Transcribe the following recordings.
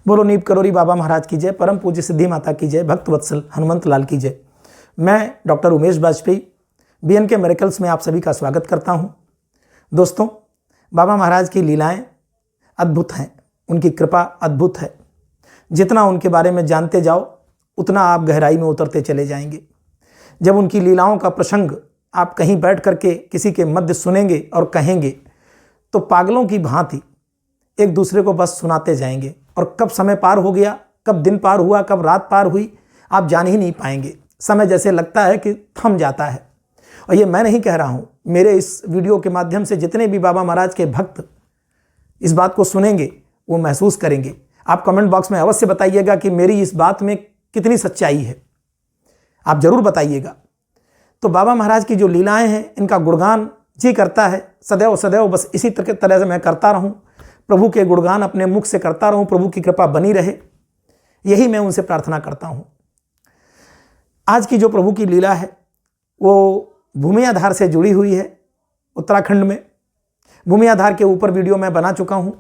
बोलो नीप करोरी बाबा महाराज की जय, परम पूज्य सिद्धि माता की जय, भक्त वत्सल हनुमंत लाल की जय। मैं doctor Umesh Bajpai BNK miracles में आप सभी का स्वागत करता हूं। दोस्तों, बाबा महाराज की लीलाएं अद्भुत हैं, उनकी कृपा अद्भुत है। जितना उनके बारे में जानते जाओ उतना आप गहराई में उतरते चले जाएंगे। जब उनकी लीलाओं का प्रसंग आप कहीं बैठ करके किसी के मध्य सुनेंगे और कहेंगे तो पागलों की भांति एक दूसरे को बस सुनाते जाएंगे, और कब समय पार हो गया, कब दिन पार हुआ, कब रात पार हुई, आप जान ही नहीं पाएंगे। समय जैसे लगता है कि थम जाता है। और ये मैं नहीं कह रहा हूँ, मेरे इस वीडियो के माध्यम से जितने भी बाबा महाराज के भक्त इस बात को सुनेंगे वो महसूस करेंगे। आप कमेंट बॉक्स में अवश्य बताइएगा कि मेरी इस बात में कितनी सच्चाई है, आप जरूर बताइएगा। तो बाबा महाराज की जो लीलाएं हैं इनका गुणगान जी करता है सदैव सदैव, बस इसी तरह से मैं करता रहूं, प्रभु के गुणगान अपने मुख से करता रहूं, प्रभु की कृपा बनी रहे, यही मैं उनसे प्रार्थना करता हूं। आज की जो प्रभु की लीला है वो भूमियाधार से जुड़ी हुई है। उत्तराखंड में भूमियाधार के ऊपर वीडियो मैं बना चुका हूं,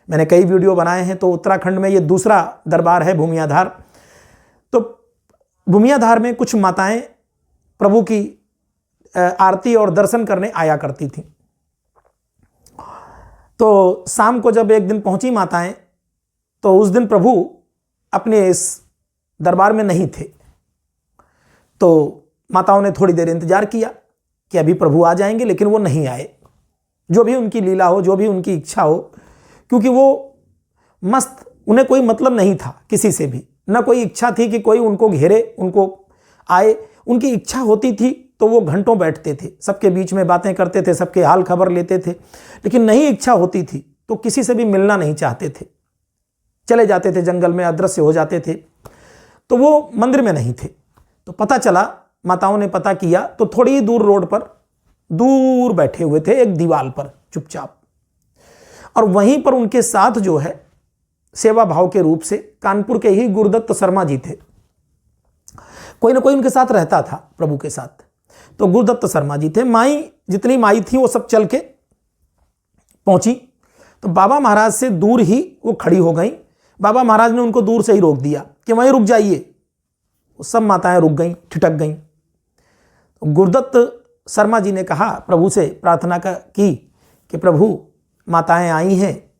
मैंने कई वीडियो बनाए हैं। तो उत्तराखंड में ये दूसरा दरबार है भूमियाधार। तो भूमियाधार में कुछ माताएं प्रभु की आरती और दर्शन करने आया करती थीं। तो शाम को जब एक दिन पहुंची माताएं, तो उस दिन प्रभु अपने इस दरबार में नहीं थे। तो माताओं ने थोड़ी देर इंतजार किया कि अभी प्रभु आ जाएंगे, लेकिन वो नहीं आए। जो भी उनकी लीला हो, जो भी उनकी इच्छा हो, क्योंकि वो मस्त, उन्हें कोई मतलब नहीं था किसी से भी, न कोई इच्छा थी कि कोई उनको घेरे, उनको आए। उनकी इच्छा होती थी तो वो घंटों बैठते थे, सबके बीच में बातें करते थे, सबके हाल खबर लेते थे। लेकिन नहीं इच्छा होती थी तो किसी से भी मिलना नहीं चाहते थे, चले जाते थे जंगल में, अदृश्य हो जाते थे। तो वो मंदिर में नहीं थे। तो पता चला, माताओं ने पता किया, तो थोड़ी दूर रोड पर दूर बैठे हुए थे एक दीवार पर चुपचाप, और वहीं पर उनके साथ जो है सेवा भाव के रूप से कानपुर के ही गुरुदत्त शर्मा जी थे। कोई ना कोई उनके साथ रहता था प्रभु के साथ। तो गुरुदत्त शर्मा जी थे। माई, जितनी माई थी वो सब चल के पहुंची। तो बाबा महाराज से दूर ही वो खड़ी हो गई। बाबा महाराज ने उनको दूर से ही रोक दिया कि वहीं रुक जाइए। वो सब माताएं रुक गईं, ठिठक गईं। तो गुरुदत्त शर्मा जी ने कहा, प्रभु से प्रार्थना की कि प्रभु माताएं आई हैं,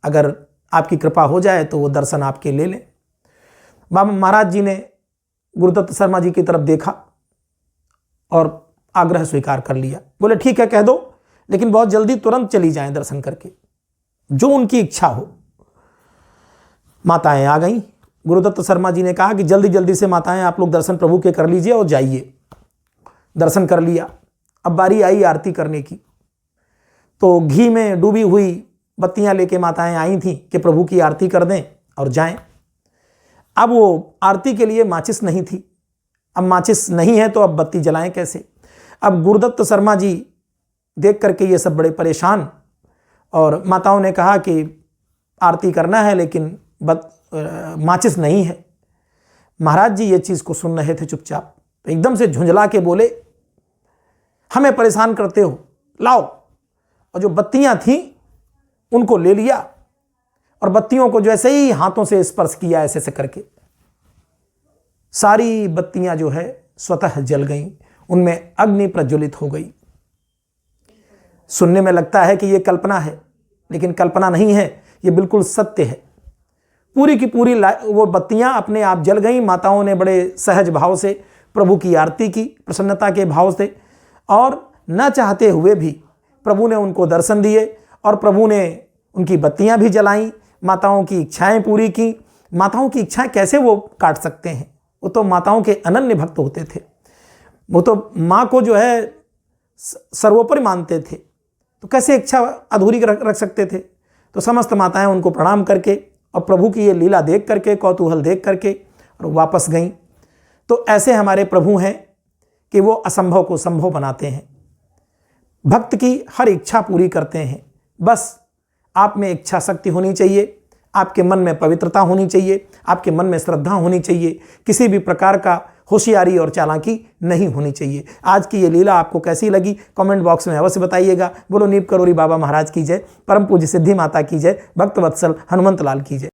अगर आपकी कृपा हो जाए तो वो दर्शन आपके ले लें। बाबा महाराज जी ने गुरुदत्त शर्मा जी की तरफ देखा और आग्रह स्वीकार कर लिया। बोले ठीक है, कह दो, लेकिन बहुत जल्दी तुरंत चली जाएं दर्शन करके, जो उनकी इच्छा हो। माताएं आ गईं। गुरुदत्त शर्मा जी ने कहा कि जल्दी जल्दी से माताएं आप लोग दर्शन प्रभु के कर लीजिए और जाइए। दर्शन कर लिया। अब बारी आई आरती करने की। तो घी में डूबी हुई बत्तियां लेके माताएं आई थीं कि प्रभु की आरती कर दें और जाएं। अब वो आरती के लिए माचिस नहीं थी। अब माचिस नहीं है तो अब बत्ती जलाएं कैसे। अब गुरुदत्त शर्मा जी देख करके ये सब बड़े परेशान, और माताओं ने कहा कि आरती करना है लेकिन माचिस नहीं है। महाराज जी ये चीज़ को सुन रहे थे चुपचाप। तो एकदम से झुंझला के बोले, हमें परेशान करते हो, लाओ। और जो बत्तियां थीं उनको ले लिया, और बत्तियों को जैसे ही हाथों से स्पर्श किया ऐसे ऐसे करके, सारी बत्तियां जो है स्वतः जल गईं, उनमें अग्नि प्रज्वलित हो गई। सुनने में लगता है कि यह कल्पना है, लेकिन कल्पना नहीं है, यह बिल्कुल सत्य है। पूरी की पूरी वो बत्तियां अपने आप जल गईं। माताओं ने बड़े सहज भाव से प्रभु की आरती की, प्रसन्नता के भाव से, और न चाहते हुए भी प्रभु ने उनको दर्शन दिए, और प्रभु ने उनकी बत्तियां भी जलाईं, माताओं की इच्छाएं पूरी की। माताओं की इच्छाएं कैसे वो काट सकते हैं, वो तो माताओं के अनन्य भक्त होते थे। वो तो माँ को जो है सर्वोपरि मानते थे, तो कैसे इच्छा अधूरी रख सकते थे। तो समस्त माताएं उनको प्रणाम करके और प्रभु की ये लीला देख करके, कौतूहल देख करके, और वापस गईं। तो ऐसे हमारे प्रभु हैं कि वो असंभव को संभव बनाते हैं, भक्त की हर इच्छा पूरी करते हैं। बस आप में इच्छा शक्ति होनी चाहिए, आपके मन में पवित्रता होनी चाहिए, आपके मन में श्रद्धा होनी चाहिए, किसी भी प्रकार का होशियारी और चालाकी नहीं होनी चाहिए। आज की ये लीला आपको कैसी लगी कमेंट बॉक्स में अवश्य बताइएगा। बोलो नीप करोरी बाबा महाराज की जय, परम पूज्य सिद्धि माता की जय, भक्त वत्सल हनुमंत लाल की जय।